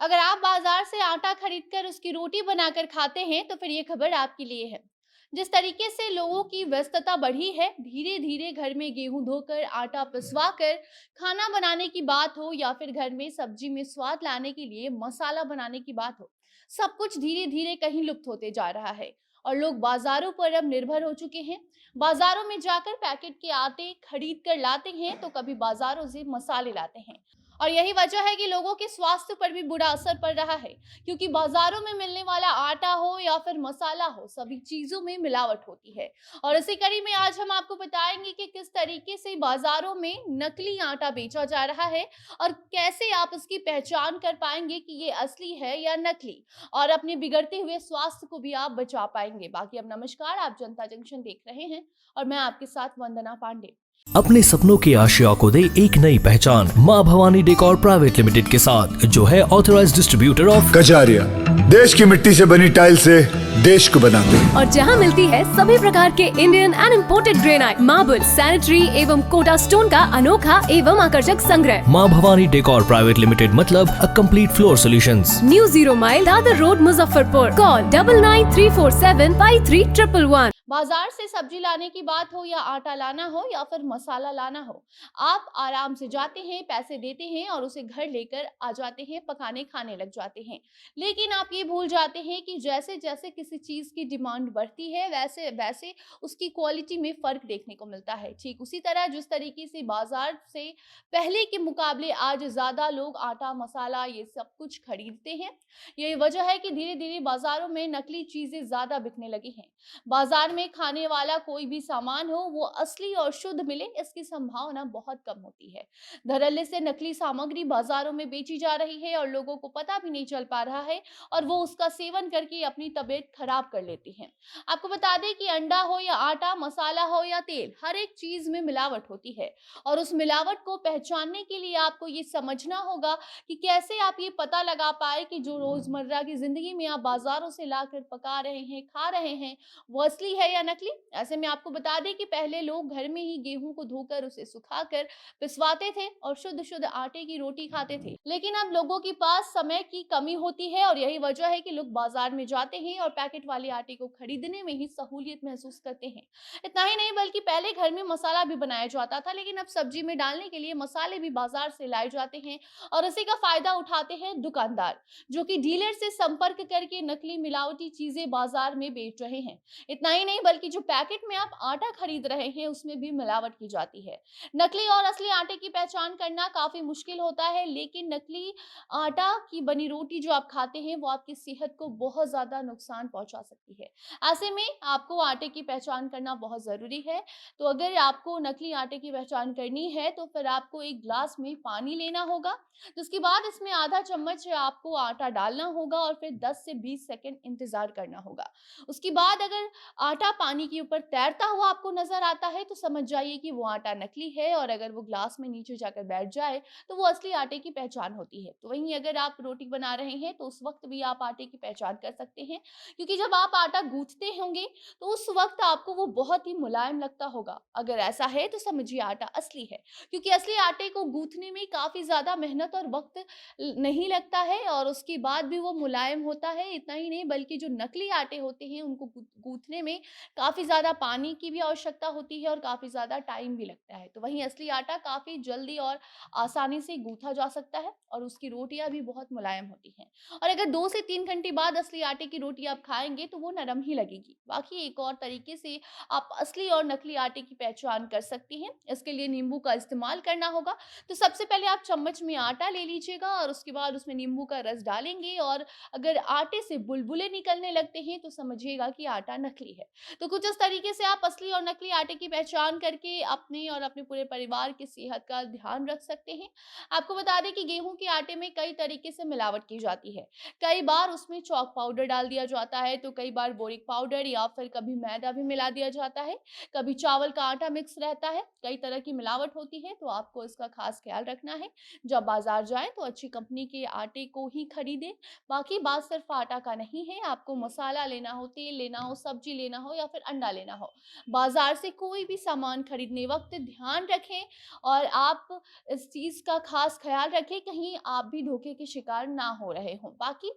अगर आप बाजार से आटा खरीदकर उसकी रोटी बनाकर खाते हैं तो फिर ये खबर आपके लिए है। जिस तरीके से लोगों की व्यस्तता बढ़ी है, धीरे धीरे घर में गेहूं धोकर आटा पिसवाकर खाना बनाने की बात हो या फिर घर में सब्जी में स्वाद लाने के लिए मसाला बनाने की बात हो, सब कुछ धीरे धीरे कहीं लुप्त होते जा रहा है। और लोग बाजारों पर अब निर्भर हो चुके हैं। बाजारों में जाकर पैकेट के आटे खरीद कर लाते हैं तो कभी बाजारों से मसाले लाते हैं। और यही वजह है कि लोगों के स्वास्थ्य पर भी बुरा असर पड़ रहा है, क्योंकि बाजारों में मिलने वाला आटा हो या फिर मसाला हो, सभी चीजों में मिलावट होती है। और इसी कड़ी में आज हम आपको बताएंगे कि किस तरीके से बाजारों में नकली आटा बेचा जा रहा है और कैसे आप इसकी पहचान कर पाएंगे कि ये असली है या नकली, और अपने बिगड़ते हुए स्वास्थ्य को भी आप बचा पाएंगे। बाकी अब नमस्कार, आप जनता जंक्शन देख रहे हैं और मैं आपके साथ वंदना पांडे। अपने सपनों की आशिया को दे एक नई पहचान माँ भवानी डेकोर प्राइवेट लिमिटेड के साथ, जो है ऑथराइज्ड डिस्ट्रीब्यूटर ऑफ कजारिया। देश की मिट्टी से बनी टाइल से देश को बनाते हैं। और जहां मिलती है सभी प्रकार के Indian and imported granite, marble, sanitary एवं कोटा स्टोन का अनोखा एवं आकर्षक संग्रह। माँ भवानी डेकोर प्राइवेट लिमिटेड मतलब a complete floor solutions. New 0 mile Dadar road, Muzaffarpur. Call 9934753111। बाजार से सब्जी लाने की बात हो या आटा लाना हो या फिर मसाला लाना हो, आप आराम से जाते हैं, पैसे देते हैं और उसे घर लेकर आ जाते हैं, पकाने खाने लग जाते हैं। लेकिन आप ये भूल जाते हैं कि जैसे जैसे किसी चीज की डिमांड बढ़ती है, वैसे वैसे उसकी क्वालिटी में फर्क देखने को मिलता है। ठीक उसी तरह जिस तरीके से बाजार से पहले के मुकाबले आज ज्यादा लोग आटा मसाला ये सब कुछ खरीदते हैं, यही वजह है कि धीरे धीरे बाजारों में नकली चीजें ज्यादा बिकने लगी हैं। बाजार में खाने वाला कोई भी सामान हो वो असली और शुद्ध मिले, इसकी संभावना बहुत कम होती है। धड़ल्ले से नकली सामग्री बाजारों में बेची जा रही है और लोगों को पता भी नहीं चल पा रहा है और वो उसका सेवन करके अपनी तबीयत खराब कर लेते हैं। आपको बता दें कि अंडा हो या आटा, मसाला हो या तेल, हर एक चीज में मिलावट होती है। और उस मिलावट को पहचानने के लिए आपको ये समझना होगा कि कैसे आप ये पता लगा पाए कि जो रोजमर्रा की जिंदगी में आप बाजारों से लाकर पका रहे हैं, खा रहे हैं, वो असली है या नकली। ऐसे में आपको बता दें कि पहले लोग घर में ही गेहूं को धोकर उसे सुखाकर पिसवाते थे और शुद्ध शुद्ध आटे की रोटी खाते थे। लेकिन अब लोगों के पास समय की कमी होती है और यही वजह है कि लोग बाजार में जाते हैं और पैकेट वाले आटे को खरीदने में ही सहूलियत महसूस करते हैं। इतना ही नहीं बल्कि पहले घर में मसाला भी बनाया जाता था, लेकिन अब सब्जी में डालने के लिए मसाले भी बाजार से लाए जाते हैं और इसी का फायदा उठाते हैं दुकानदार, जो कि डीलर से संपर्क करके नकली मिलावटी चीजें बाजार में बेच रहे हैं। इतना ही नहीं बल्कि जो पैकेट में आप आटा खरीद रहे हैं उसमें भी मिलावट की जाती है। नकली और असली आटे की पहचान करना काफी मुश्किल होता है, लेकिन नकली आटा की बनी रोटी जो आप खाते हैं वो आपकी सेहत को बहुत ज्यादा नुकसान पहुंचा सकती है। ऐसे में आपको आटे की पहचान करना बहुत जरूरी है। तो अगर आपको नकली आटे की पहचान करनी है तो फिर आपको एक ग्लास में पानी लेना होगा, जिसके बाद इसमें आधा चम्मच आपको आटा डालना होगा और फिर 10 से 20 सेकंड इंतजार करना होगा। उसके बाद अगर आटा पानी के ऊपर तैरता हुआ आपको नजर आता है तो समझ जाइए कि वो आटा नकली है, और अगर वो ग्लास में नीचे जाकर बैठ जाए तो वो असली आटे की पहचान होती है। तो वहीं अगर आप रोटी बना रहे हैं तो उस वक्त भी आप आटे की पहचान कर सकते हैं, क्योंकि जब आप आटा गूंथते होंगे तो उस वक्त आपको वो बहुत ही मुलायम लगता होगा। अगर ऐसा है तो समझिए आटा असली है, क्योंकि असली आटे को गूंथने में काफी ज्यादा मेहनत और वक्त नहीं लगता है और उसके बाद भी वो मुलायम होता है। इतना ही नहीं बल्कि जो नकली आटे होते हैं उनको गूंथने में काफी ज्यादा पानी की भी आवश्यकता होती है और काफी ज्यादा टाइम भी लगता है। तो वहीं असली आटा काफी जल्दी और आसानी से गूंथा जा सकता है और उसकी रोटियां भी बहुत मुलायम होती हैं। और अगर 2 से 3 घंटे बाद असली आटे की रोटी आप खाएंगे तो वो नरम ही लगेगी। बाकी एक और तरीके से आप असली और नकली आटे की पहचान कर सकती हैं। इसके लिए नींबू का इस्तेमाल करना होगा। तो सबसे पहले आप चम्मच में आटा ले लीजिएगा और उसके बाद उसमें नींबू का रस डालेंगे, और अगर आटे से बुलबुले निकलने लगते हैं तो समझिएगा कि आटा नकली है। तो कुछ इस तरीके से आप असली और नकली आटे की पहचान करके अपने और अपने पूरे परिवार की सेहत का ध्यान रख सकते हैं। आपको बता दें कि गेहूं के आटे में कई तरीके से मिलावट की जाती है। कई बार उसमें चॉक पाउडर डाल दिया जाता है, तो कई बार बोरिक पाउडर या फिर कभी मैदा भी मिला दिया जाता है, कभी चावल का आटा मिक्स रहता है। कई तरह की मिलावट होती है, तो आपको इसका खास ख्याल रखना है। जब बाजार जाएं तो अच्छी कंपनी के आटे को ही खरीदें। बाकी बात सिर्फ आटा का नहीं है, आपको मसाला लेना हो, तेल लेना हो, सब्जी लेना हो हो या फिर अंडा लेना हो। बाजार से कोई भी सामान खरीदने वक्त ध्यान रखें और आप इस चीज़ का खास ख्याल रखें कहीं आप भी धोखे के शिकार ना हो रहे हों। बाकी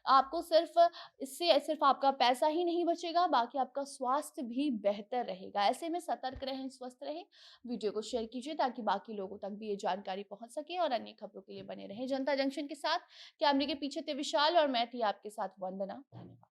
आपको इससे सिर्फ आपका पैसा ही नहीं बचेगा, बाकी आपका स्वास्थ्य भी बेहतर रहेगा। ऐसे में सतर्क रहें, स्वस्थ रहें। वीडियो को शेयर कीजिए ताकि बाकी लोगों तक भी ये जानकारी पहुंच सके और अन्य खबरों के लिए बने रहें जनता जंक्शन के साथ। कैमरे के पीछे थे विशाल और मैं थी आपके साथ वंदना। धन्यवाद।